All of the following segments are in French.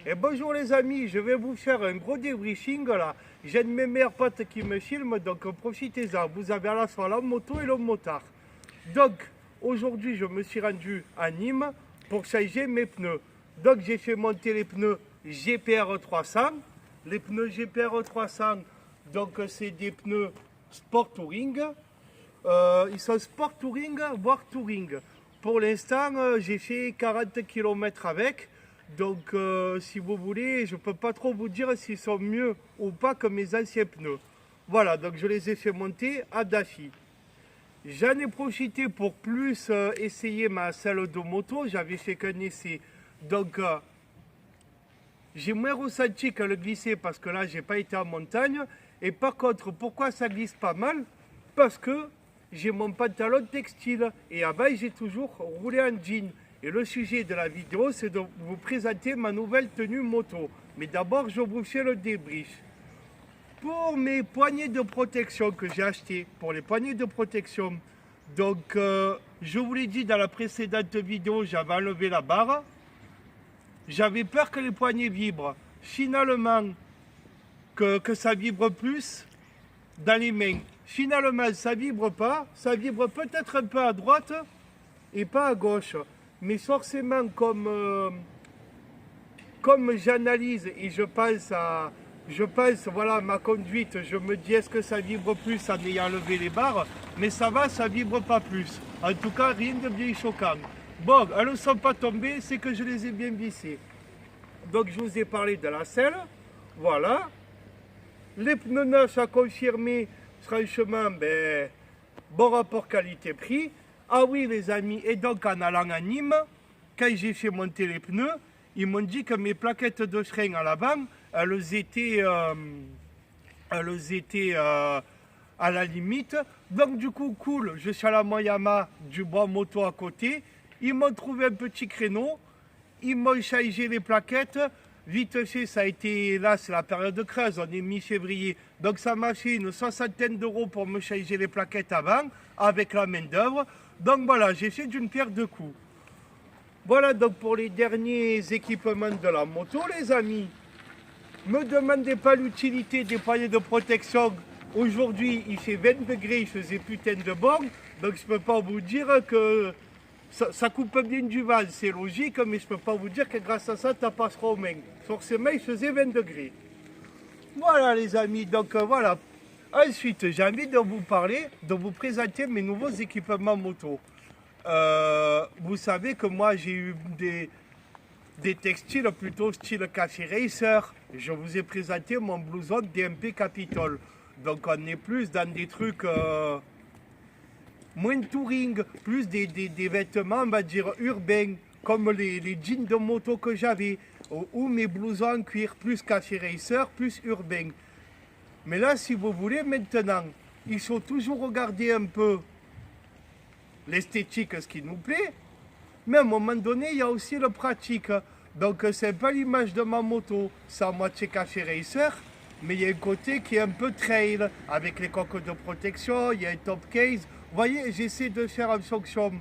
Et bonjour les amis, je vais vous faire un gros débriefing là. J'ai un de mes meilleurs potes qui me filme, donc profitez-en. Vous avez à la fois la moto et le motard. Donc aujourd'hui je me suis rendu à Nîmes pour changer mes pneus. Donc j'ai fait monter les pneus GPR 300. Les pneus GPR 300, donc c'est des pneus Sport Touring. Ils sont Sport Touring, voire Touring. Pour l'instant, j'ai fait 40 km avec. Donc, si vous voulez, je ne peux pas trop vous dire s'ils sont mieux ou pas que mes anciens pneus. Voilà, donc je les ai fait monter à Daffy. J'en ai profité pour plus essayer ma selle de moto. J'avais fait qu'un essai. Donc, j'ai moins ressenti que le glisser parce que là, j'ai pas été en montagne. Et par contre, pourquoi ça glisse pas mal? Parce que j'ai mon pantalon textile. Et avant, j'ai toujours roulé en jean. Et le sujet de la vidéo, c'est de vous présenter ma nouvelle tenue moto. Mais d'abord, je vous fais le débrief. Pour mes poignées de protection que j'ai achetées, pour les poignées de protection, donc je vous l'ai dit dans la précédente vidéo, j'avais enlevé la barre. J'avais peur que les poignées vibrent. Finalement, que ça vibre plus dans les mains. Finalement, ça vibre pas. Ça vibre peut-être un peu à droite et pas à gauche. Mais forcément, comme j'analyse et je pense voilà, ma conduite, je me dis est-ce que ça vibre plus en ayant levé les barres, mais ça va, ça vibre pas plus. En tout cas, rien de bien choquant. Bon, elles ne sont pas tombées, c'est que je les ai bien vissées. Donc, je vous ai parlé de la selle, voilà. Les pneus neufs à confirmer, franchement, ben, bon rapport qualité-prix. Ah oui les amis, et donc en allant à Nîmes, quand j'ai fait monter les pneus, ils m'ont dit que mes plaquettes de frein à l'avant, elles étaient à la limite. Donc du coup, cool, je suis à la Moyama du bois moto à côté. Ils m'ont trouvé un petit créneau, ils m'ont changé les plaquettes. Vite fait, ça a été, là c'est la période de creuse, on est mi-février. Donc ça m'a fait une soixantaine d'euros pour me changer les plaquettes avant, avec la main d'œuvre. Donc voilà, j'ai fait d'une pierre deux coups. Voilà donc pour les derniers équipements de la moto les amis. Me demandez pas l'utilité des poignées de protection. Aujourd'hui il fait 20 degrés, il faisait putain de bon. Donc je peux pas vous dire que ça coupe bien du vent, c'est logique, mais je peux pas vous dire que grâce à ça, ça passera aux mains. Forcément, il faisait 20 degrés. Voilà les amis, donc voilà. Ensuite, j'ai envie de vous parler, de vous présenter mes nouveaux équipements moto. Vous savez que moi, j'ai eu des textiles plutôt style café racer. Je vous ai présenté mon blouson DMP Capitol. Donc on est plus dans des trucs... moins de touring, plus des vêtements, on va dire, urbains, comme les jeans de moto que j'avais, ou mes blousons en cuir, plus café racer, plus urbain. Mais là, si vous voulez, maintenant, il faut toujours regarder un peu l'esthétique, ce qui nous plaît, mais à un moment donné, il y a aussi le pratique. Donc, c'est pas l'image de ma moto, c'est à moitié café racer, mais il y a un côté qui est un peu trail, avec les coques de protection, il y a un top case. Vous voyez, j'essaie de faire en fonction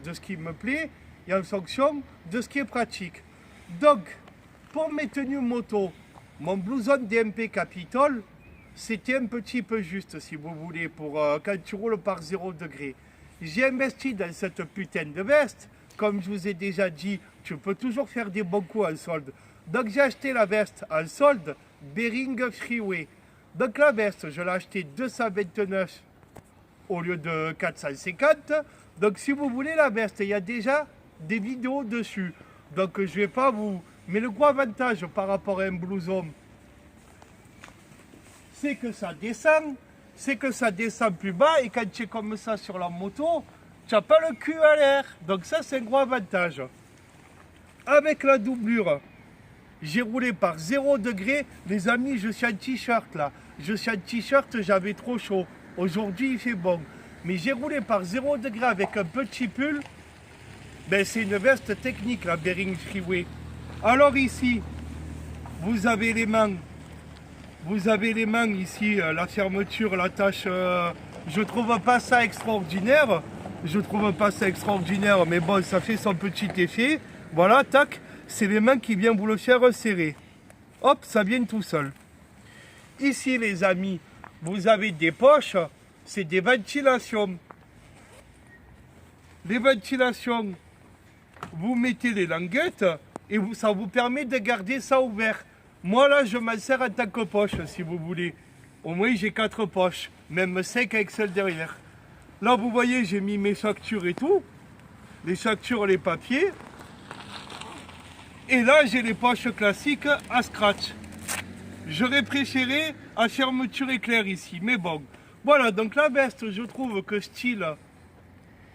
de ce qui me plaît et en fonction de ce qui est pratique. Donc, pour mes tenues moto, mon blouson DMP Capitol, c'était un petit peu juste, si vous voulez, pour quand tu roules par 0 degré. J'ai investi dans cette putain de veste. Comme je vous ai déjà dit, tu peux toujours faire des bons coups en solde. Donc, j'ai acheté la veste en solde Bering Freeway. Donc, la veste, je l'ai achetée 229 au lieu de 450. Donc si vous voulez la veste, il y a déjà des vidéos dessus. Donc je vais pas vous... Mais le gros avantage par rapport à un blouson, c'est que ça descend plus bas et quand tu es comme ça sur la moto, tu n'as pas le cul à l'air. Donc ça c'est un gros avantage. Avec la doublure, j'ai roulé par 0 degré. Les amis, je suis en t-shirt là. Je suis en t-shirt, j'avais trop chaud. Aujourd'hui, il fait bon. Mais j'ai roulé par 0 degré avec un petit pull. Ben, c'est une veste technique, la Bering Freeway. Alors ici, vous avez les mains. Vous avez les mains ici, la fermeture, l'attache. Je trouve pas ça extraordinaire. Mais bon, ça fait son petit effet. Voilà, tac. c'est l'aimant qui vient vous le faire serrer. Hop, ça vient tout seul. Ici, les amis, vous avez des poches, c'est des ventilations. Les ventilations, vous mettez les languettes et ça vous permet de garder ça ouvert. Moi, là, je m'en sers en tant que poche, si vous voulez. Au moins, j'ai 4 poches, même 5 avec celle derrière. Là, vous voyez, j'ai mis mes factures et tout. Les factures, les papiers. Et là, j'ai les poches classiques à scratch. J'aurais préféré à fermeture éclair ici, mais bon. Voilà, donc la veste, je trouve que style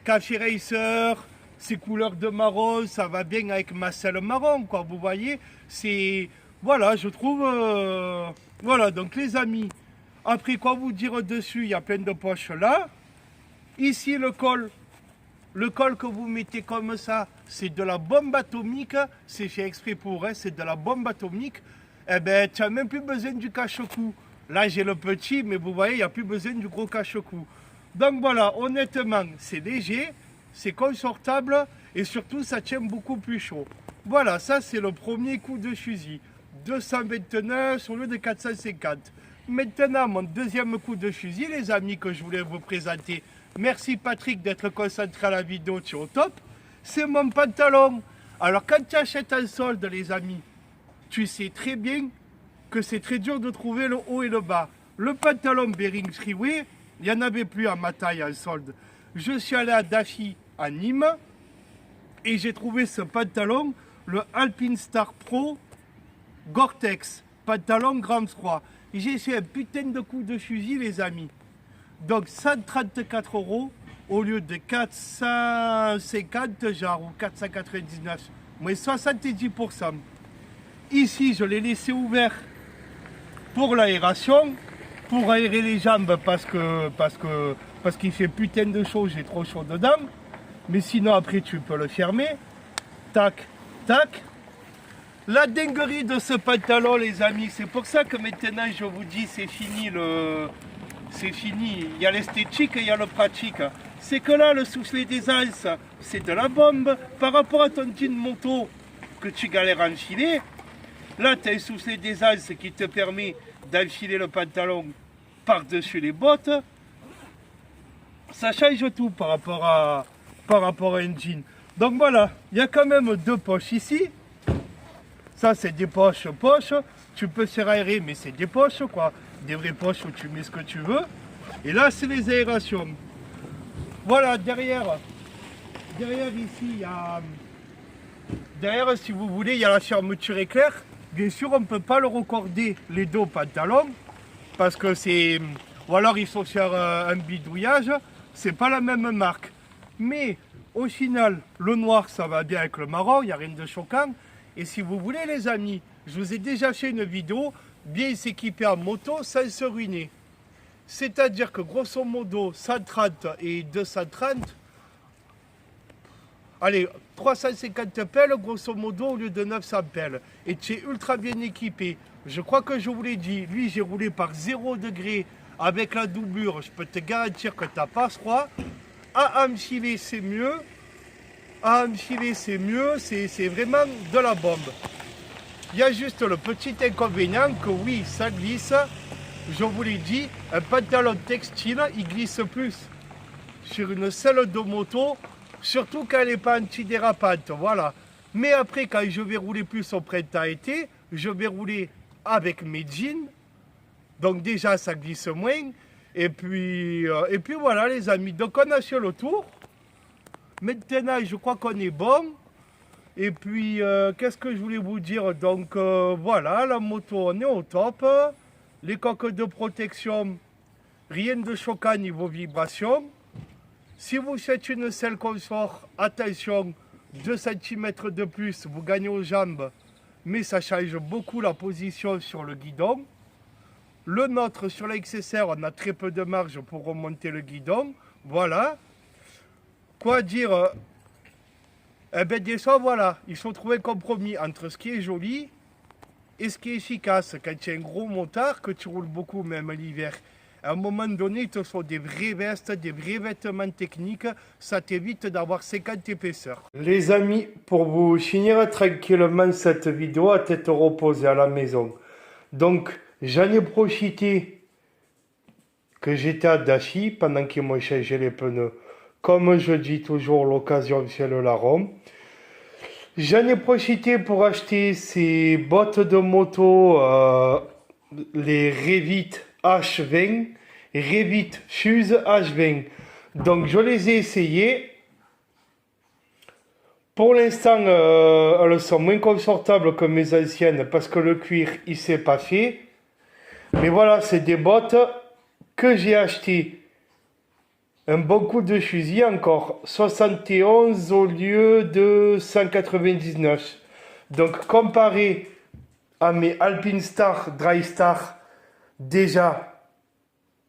café racer, ces couleurs de marron, ça va bien avec ma selle marron, quoi. Vous voyez, c'est... Voilà, je trouve... Voilà, donc les amis, après quoi vous dire dessus, il y a plein de poches là. Ici, le col. Le col que vous mettez comme ça, c'est de la bombe atomique. C'est fait exprès pour, hein, c'est de la bombe atomique. Eh ben, tu n'as même plus besoin du cache-cou. Là, j'ai le petit, mais vous voyez, il n'y a plus besoin du gros cache-cou. Donc voilà, honnêtement, c'est léger, c'est confortable et surtout, ça tient beaucoup plus chaud. Voilà, ça, c'est le premier coup de fusil. 229 au lieu de 450. Maintenant, mon deuxième coup de fusil, les amis, que je voulais vous présenter. Merci Patrick d'être concentré à la vidéo, tu es au top. C'est mon pantalon. Alors, quand tu achètes un solde, les amis, tu sais très bien que c'est très dur de trouver le haut et le bas. Le pantalon Bering Freeway, il n'y en avait plus à ma taille en solde. Je suis allé à Daffy à Nîmes et j'ai trouvé ce pantalon, le Alpine Star Pro Gore-Tex, pantalon grand froid. J'ai fait un putain de coup de fusil, les amis. Donc 134 € au lieu de 450 genre ou 499, mais 70%. Ici, je l'ai laissé ouvert pour l'aération, pour aérer les jambes parce qu'il fait putain de chaud, j'ai trop chaud dedans. Mais sinon, après, tu peux le fermer. Tac, tac. La dinguerie de ce pantalon, les amis, c'est pour ça que maintenant, je vous dis, c'est fini C'est fini. Il y a l'esthétique et il y a le pratique. C'est que là, le soufflet des Alces, c'est de la bombe. Par rapport à ton jean moto que tu galères à enfiler, là, tu as un soufflet des Alces qui te permet d'enfiler le pantalon par-dessus les bottes. Ça change tout par rapport à un jean. Donc voilà, il y a quand même 2 poches ici. Ça, c'est des poches. Tu peux faire aérer, mais c'est des poches, quoi. Des vraies poches où tu mets ce que tu veux. Et là, c'est les aérations. Voilà, derrière ici, il y a... Derrière, si vous voulez, il y a la fermeture éclair. Bien sûr, on ne peut pas le recorder les dos pantalons. Parce que c'est... Ou alors, il faut faire un bidouillage. C'est pas la même marque. Mais, au final, le noir, ça va bien avec le marron. Il n'y a rien de choquant. Et si vous voulez, les amis, je vous ai déjà fait une vidéo bien s'équiper en moto sans se ruiner. C'est-à-dire que grosso modo, 130 et 230, allez, 350 pelles, grosso modo, au lieu de 900 pelles. Et tu es ultra bien équipé. Je crois que je vous l'ai dit, lui, j'ai roulé par 0 degré avec la doublure. Je peux te garantir que tu n'as pas froid. À enfiler, c'est mieux. À enfiler, c'est mieux. C'est vraiment de la bombe. Il y a juste le petit inconvénient que oui, ça glisse. Je vous l'ai dit, un pantalon textile, il glisse plus sur une selle de moto, surtout quand elle n'est pas antidérapante. Voilà. Mais après, quand je vais rouler plus au printemps-été, je vais rouler avec mes jeans. Donc déjà, ça glisse moins. Et puis voilà, les amis. Donc on a fait le tour. Maintenant, je crois qu'on est bon. Et puis, qu'est-ce que je voulais vous dire? Donc, voilà, la moto, on est au top. Les coques de protection, rien de choquant niveau vibration. Si vous faites une selle confort, attention, 2 cm de plus, vous gagnez aux jambes. Mais ça change beaucoup la position sur le guidon. Le nôtre, sur la XSR, on a très peu de marge pour remonter le guidon. Voilà. Quoi dire? Eh bien, des fois, voilà, il faut trouver un compromis entre ce qui est joli et ce qui est efficace. Quand tu as un gros motard, que tu roules beaucoup, même l'hiver, À un moment donné, il te faut des vraies vestes, des vrais vêtements techniques. Ça t'évite d'avoir 50 épaisseurs. Les amis, pour vous finir tranquillement cette vidéo à tête reposée à la maison. Donc, j'en ai profité que j'étais à Dachi pendant qu'ils m'ont changé les pneus. Comme je dis toujours, l'occasion c'est le larron. J'en ai profité pour acheter ces bottes de moto, les Revit H20, Revit Shoes H20. Donc je les ai essayées. Pour l'instant, elles sont moins confortables que mes anciennes parce que le cuir, il s'est pas fait. Mais voilà, c'est des bottes que j'ai achetées. Un bon coup de fusil encore, 71 au lieu de 199. Donc comparé à mes Alpinestar Dry Star, déjà,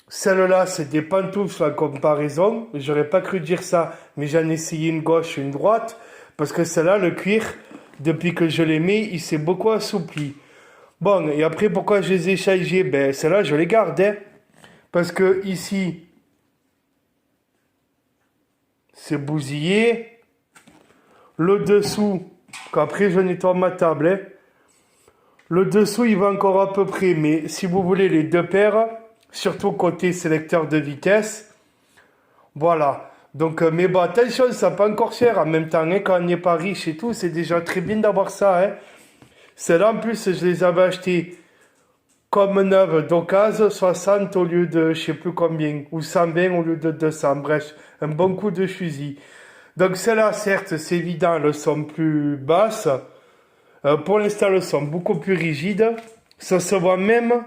celle-là c'est des pantoufles en comparaison. J'aurais pas cru dire ça, mais j'en ai essayé une gauche, une droite. Parce que celle-là, le cuir, depuis que je les mets, il s'est beaucoup assoupli. Bon, et après pourquoi je les ai changées? Ben celle-là je les garde. Hein, parce que ici... c'est bousillé. Le dessous, qu'après je nettoie ma table. Hein. Le dessous, il va encore à peu près. Mais si vous voulez les deux paires, surtout côté sélecteur de vitesse, voilà. Donc, mais bon, attention, ça pas encore cher. En même temps, hein, quand on n'est pas riche et tout, c'est déjà très bien d'avoir ça. Hein. Celles-là, en plus, je les avais achetées comme neuves d'occasion, 60 au lieu de je sais plus combien, ou 120 au lieu de 200. Bref, un bon coup de fusil. Donc celles-là, certes, c'est évident, elles sont plus basses. Pour l'instant, elles sont beaucoup plus rigides. Ça se voit même,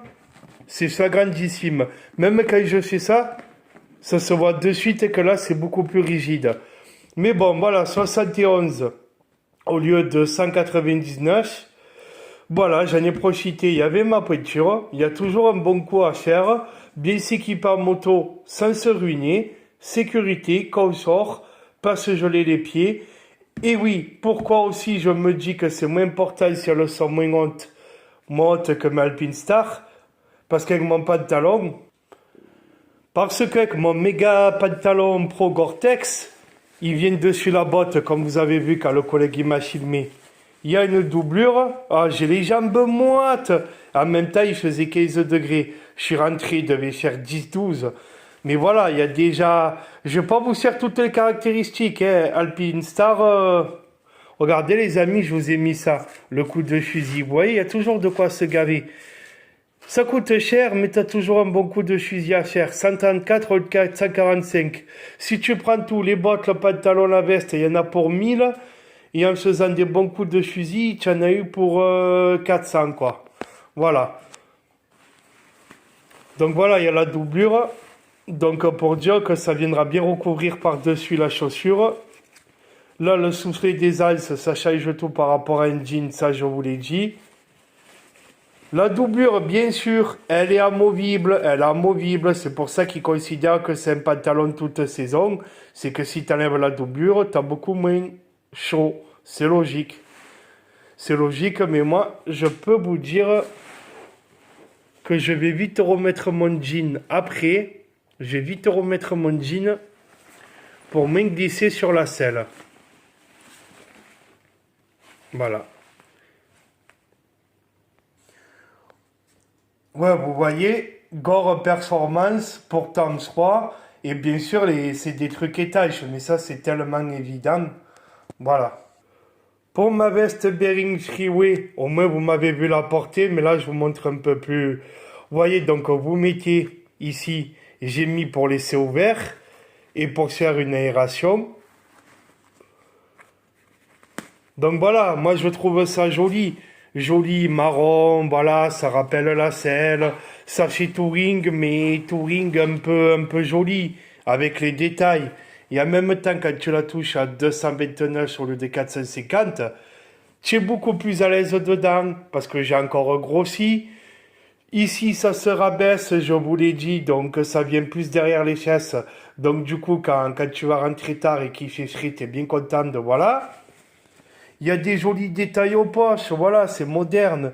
c'est flagrantissime. Même quand je fais ça, ça se voit de suite que là, c'est beaucoup plus rigide. Mais bon, voilà, 71 au lieu de 199. Voilà, j'en ai profité, il y avait ma peinture, il y a toujours un bon coup à faire, bien s'équiper en moto sans se ruiner, sécurité, confort, pas se geler les pieds. Et oui, pourquoi aussi je me dis que c'est moins important si elles sont moins hautes que mes Alpinestar, parce qu'avec mon pantalon, parce qu'avec mon méga pantalon Pro Gore-Tex, il vient dessus la botte, comme vous avez vu quand le collègue m'a filmé. Il y a une doublure, j'ai les jambes moites. En même temps, il faisait 15 degrés. Je suis rentré, il devait faire 10-12. Mais voilà, il y a déjà... Je ne vais pas vous faire toutes les caractéristiques. Hein. Alpinestar, regardez les amis, je vous ai mis ça. Le coup de fusil. Vous voyez, il y a toujours de quoi se gaver. Ça coûte cher, mais tu as toujours un bon coup de fusil à faire. 134 ou 145. Si tu prends tout, les bottes, le pantalon, la veste, il y en a pour 1000. Et en faisant des bons coups de fusil, tu en as eu pour 400, quoi. Voilà. Donc voilà, il y a la doublure. Donc pour dire que ça viendra bien recouvrir par-dessus la chaussure. Là, le soufflet des alces, ça change tout par rapport à un jean, ça je vous l'ai dit. La doublure, bien sûr, elle est amovible. Elle est amovible, c'est pour ça qu'ils considèrent que c'est un pantalon toute saison. C'est que si tu enlèves la doublure, tu as beaucoup moins... chaud, c'est logique. C'est logique, mais moi, je peux vous dire que je vais vite remettre mon jean après. Je vais vite remettre mon jean pour me glisser sur la selle. Voilà. Ouais, vous voyez, Gore Performance pour Temps 3. Et bien sûr, c'est des trucs étages, mais ça, c'est tellement évident. Voilà. Pour ma veste Bearing Freeway, au moins vous m'avez vu la porter, mais là je vous montre un peu plus. Vous voyez, donc vous mettez ici, j'ai mis pour laisser ouvert et pour faire une aération. Donc voilà, moi je trouve ça joli. Joli, marron, voilà, ça rappelle la selle. Ça fait touring, mais touring un peu joli, avec les détails. Et en même temps, quand tu la touches à 229 au lieu de 450, tu es beaucoup plus à l'aise dedans, parce que j'ai encore grossi. Ici, ça se rabaisse, je vous l'ai dit, donc ça vient plus derrière les fesses. Donc du coup, quand tu vas rentrer tard et qu'il fait frais, tu es bien content de voilà. Il y a des jolis détails aux poches, voilà, c'est moderne.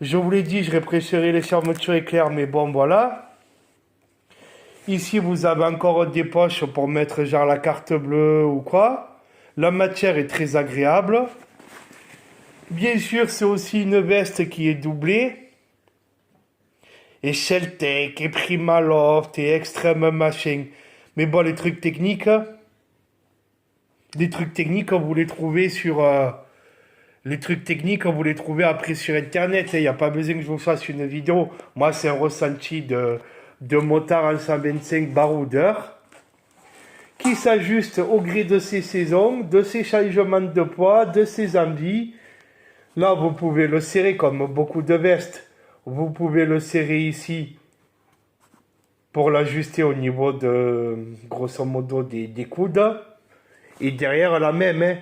Je vous l'ai dit, j'aurais préféré les fermetures éclairs, mais bon, voilà. Ici, vous avez encore des poches pour mettre genre la carte bleue ou quoi. La matière est très agréable. Bien sûr, c'est aussi une veste qui est doublée. Et Sheltec, et Primaloft, et Extreme Machin. Mais bon, les trucs techniques, vous les trouvez sur... les trucs techniques, vous les trouvez après sur Internet. Il n'y a pas besoin que je vous fasse une vidéo. Moi, c'est un ressenti de motard en 125 baroudeur qui s'ajuste au gré de ses saisons, de ses changements de poids, de ses envies. Là, vous pouvez le serrer comme beaucoup de vestes. Vous pouvez le serrer ici pour l'ajuster au niveau de, grosso modo, des coudes. Et derrière la même, hein.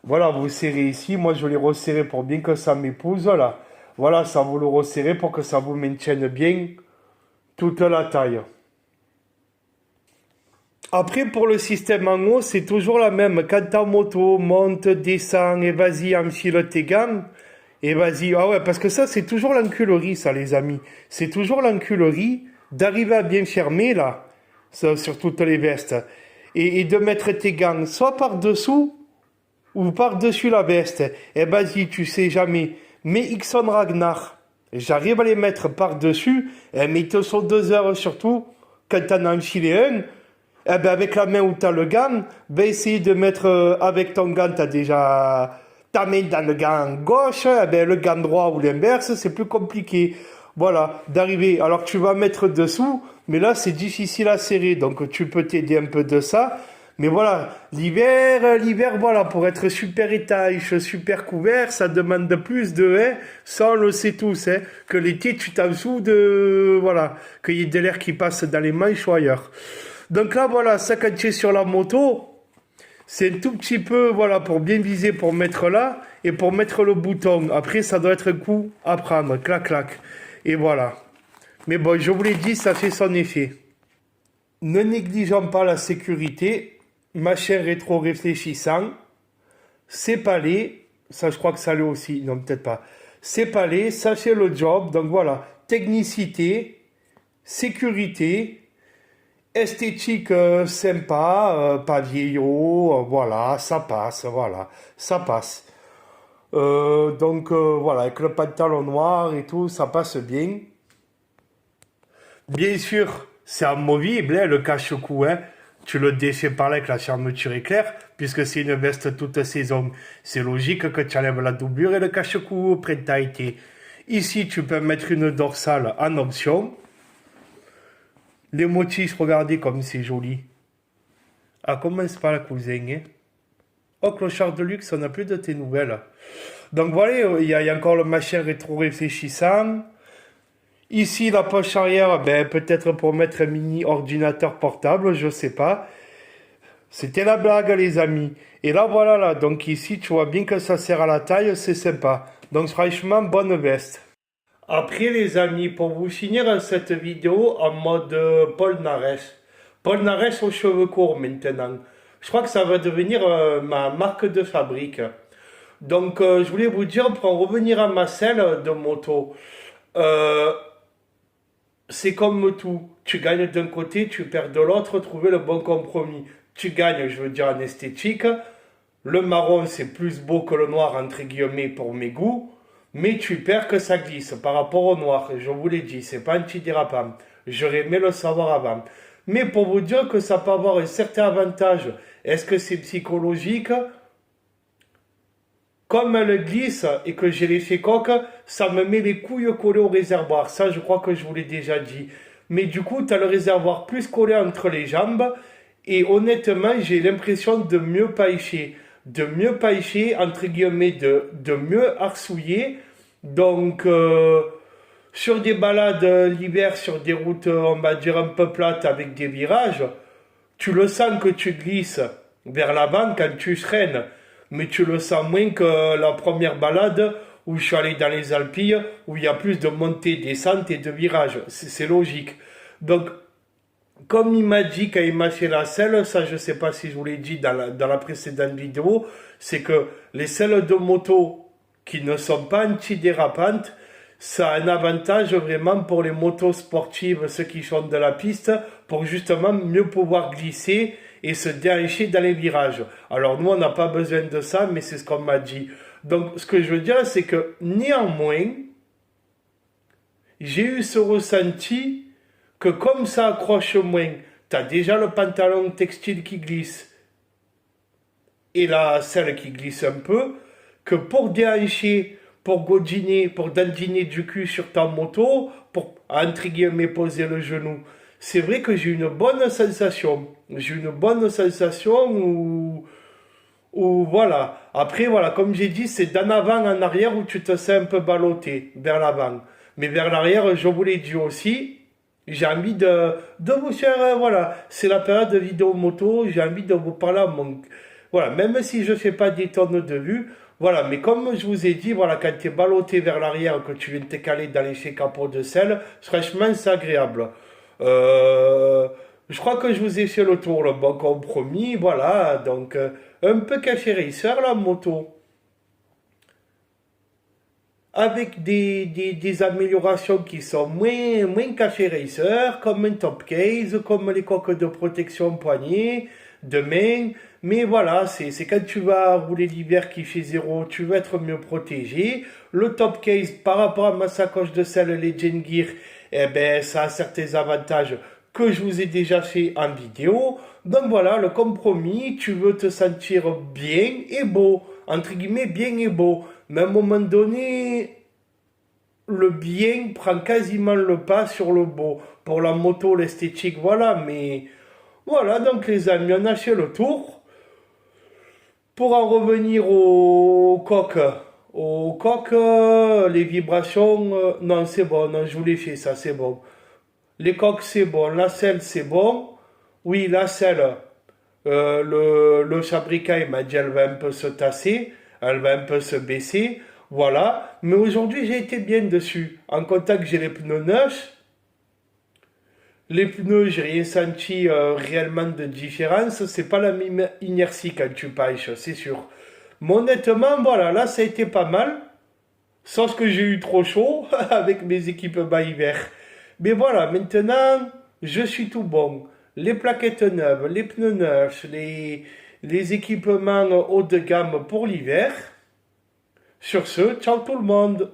Voilà, vous serrez ici. Moi, je l'ai resserré pour bien que ça m'épouse, là. Voilà, ça vous le resserrez pour que ça vous maintienne bien toute la taille. Après, pour le système en haut, c'est toujours la même. Quand ta moto monte, descend, et vas-y, enfile tes gants, et vas-y. Ah ouais, parce que ça, c'est toujours l'enculerie, ça, les amis. C'est toujours l'enculerie d'arriver à bien fermer, là, ça, sur toutes les vestes. Et de mettre tes gants soit par-dessous, ou par-dessus la veste. Et vas-y, tu sais jamais. Mais Ixon Ragnar, j'arrive à les mettre par-dessus, mais ils te sont 2 heures surtout, quand t'en as enfilé un. Eh ben avec la main où tu as le gant, ben essayer de mettre avec ton gant, tu as déjà ta main dans le gant gauche, eh ben le gant droit ou l'inverse, c'est plus compliqué. Voilà, d'arriver. Alors tu vas mettre dessous, mais là c'est difficile à serrer, donc tu peux t'aider un peu de ça. Mais voilà, l'hiver, voilà, pour être super étanche, super couvert, ça demande plus de, hein, ça on le sait tous, hein, que l'été tu t'en fous de, voilà, qu'il y ait de l'air qui passe dans les manches ou ailleurs. Donc là, voilà, ça quand tu es sur la moto, c'est un tout petit peu, voilà, pour bien viser, pour mettre là, et pour mettre le bouton. Après, ça doit être un coup à prendre, clac, clac. Et voilà. Mais bon, je vous l'ai dit, ça fait son effet. Ne négligeons pas la sécurité, machin rétro-réfléchissant, c'est palais, ça je crois que ça l'est aussi, non peut-être pas. C'est palais, ça fait le job, donc voilà, technicité, sécurité, esthétique sympa, pas vieillot, voilà, ça passe, voilà, ça passe. Donc voilà, avec le pantalon noir et tout, ça passe bien. Bien sûr, c'est amovible, hein, le cache-cou, hein. Tu le défais par là avec la fermeture éclair, puisque c'est une veste toute saison. C'est logique que tu enlèves la doublure et le cache-cou au printemps-été. Ici, tu peux mettre une dorsale en option. Les motifs, regardez comme c'est joli. Ah, commence pas la cousin, hein. Oh, clochard de luxe, on n'a plus de tes nouvelles. Donc voilà, il y a encore le machin rétro-réfléchissant. Ici, la poche arrière, ben, peut-être pour mettre un mini ordinateur portable, je sais pas. C'était la blague, les amis. Et là, voilà, là. Donc ici, tu vois bien que ça sert à la taille, c'est sympa. Donc franchement, bonne veste. Après, les amis, pour vous finir cette vidéo en mode Paul Nares. Paul Nares aux cheveux courts maintenant. Je crois que ça va devenir ma marque de fabrique. Donc, je voulais vous dire, pour en revenir à ma selle de moto, c'est comme tout. Tu gagnes d'un côté, tu perds de l'autre, trouver le bon compromis. Tu gagnes, je veux dire, en esthétique. Le marron, c'est plus beau que le noir, entre guillemets, pour mes goûts. Mais tu perds que ça glisse par rapport au noir. Je vous l'ai dit, c'est pas antidérapant. J'aurais aimé le savoir avant. Mais pour vous dire que ça peut avoir un certain avantage, est-ce que c'est psychologique? Comme elle glisse et que j'ai l'effet coque, ça me met les couilles collées au réservoir. Ça, je crois que je vous l'ai déjà dit. Mais du coup, tu as le réservoir plus collé entre les jambes. Et honnêtement, j'ai l'impression de mieux païcher. De mieux païcher, entre guillemets, de mieux arsouiller. Donc, sur des balades l'hiver, sur des routes, on va dire, un peu plates avec des virages, tu le sens que tu glisses vers l'avant quand tu freines. Mais tu le sens moins que la première balade où je suis allé dans les Alpilles, où il y a plus de montées, descentes et de virages. C'est logique. Donc, comme il m'a dit quand il m'a fait la selle, ça je ne sais pas si je vous l'ai dit dans la précédente vidéo, c'est que les selles de moto qui ne sont pas antidérapantes, ça a un avantage vraiment pour les motos sportives, ceux qui sont de la piste, pour justement mieux pouvoir glisser et se déhancher dans les virages. Alors nous, on n'a pas besoin de ça, mais c'est ce qu'on m'a dit. Donc ce que je veux dire, c'est que néanmoins, j'ai eu ce ressenti que comme ça accroche moins, tu as déjà le pantalon textile qui glisse et la selle qui glisse un peu, que pour déhancher, pour godiner, pour dandiner du cul sur ta moto, pour entre guillemets poser le genou, c'est vrai que j'ai une bonne sensation. J'ai une bonne sensation où voilà. Après, voilà, comme j'ai dit, c'est d'en avant en arrière où tu te sens un peu ballotté vers l'avant. Mais vers l'arrière, je vous l'ai dit aussi, j'ai envie de vous faire, voilà, c'est la période de vidéo moto, j'ai envie de vous parler à mon... Voilà, même si je ne fais pas des tonnes de vues, voilà, mais comme je vous ai dit, voilà, quand tu es ballotté vers l'arrière, que tu viens te caler dans les capots de selle, franchement, c'est agréable. Je crois que je vous ai fait le tour, le bon compromis, voilà, donc un peu café racer la moto. Avec des améliorations qui sont moins café racer, comme un top case, comme les coques de protection poignée, de main. Mais voilà, c'est quand tu vas rouler l'hiver qui fait zéro, tu vas être mieux protégé. Le top case, par rapport à ma sacoche de selle, les Gen Gear, eh ben, ça a certains avantages que je vous ai déjà fait en vidéo. Donc voilà, le compromis, tu veux te sentir bien et beau, entre guillemets bien et beau. Mais à un moment donné, le bien prend quasiment le pas sur le beau. Pour la moto, l'esthétique, voilà, mais voilà, donc les amis, on a fait le tour. Pour en revenir aux coques, les vibrations, non, c'est bon, non, je vous l'ai fait, ça, c'est bon. Les coques, c'est bon, la selle, c'est bon. Oui, la selle, le fabricant, il m'a dit, elle va un peu se tasser, elle va un peu se baisser, voilà. Mais aujourd'hui, j'ai été bien dessus. En contact, j'ai les pneus neufs. Les pneus, j'ai rien senti réellement de différence. C'est pas la même inertie quand tu pêches, c'est sûr. Mais honnêtement, voilà, là, ça a été pas mal. Sauf que j'ai eu trop chaud avec mes équipements hiver. Mais voilà, maintenant, je suis tout bon. Les plaquettes neuves, les pneus neufs, les équipements haut de gamme pour l'hiver. Sur ce, ciao tout le monde!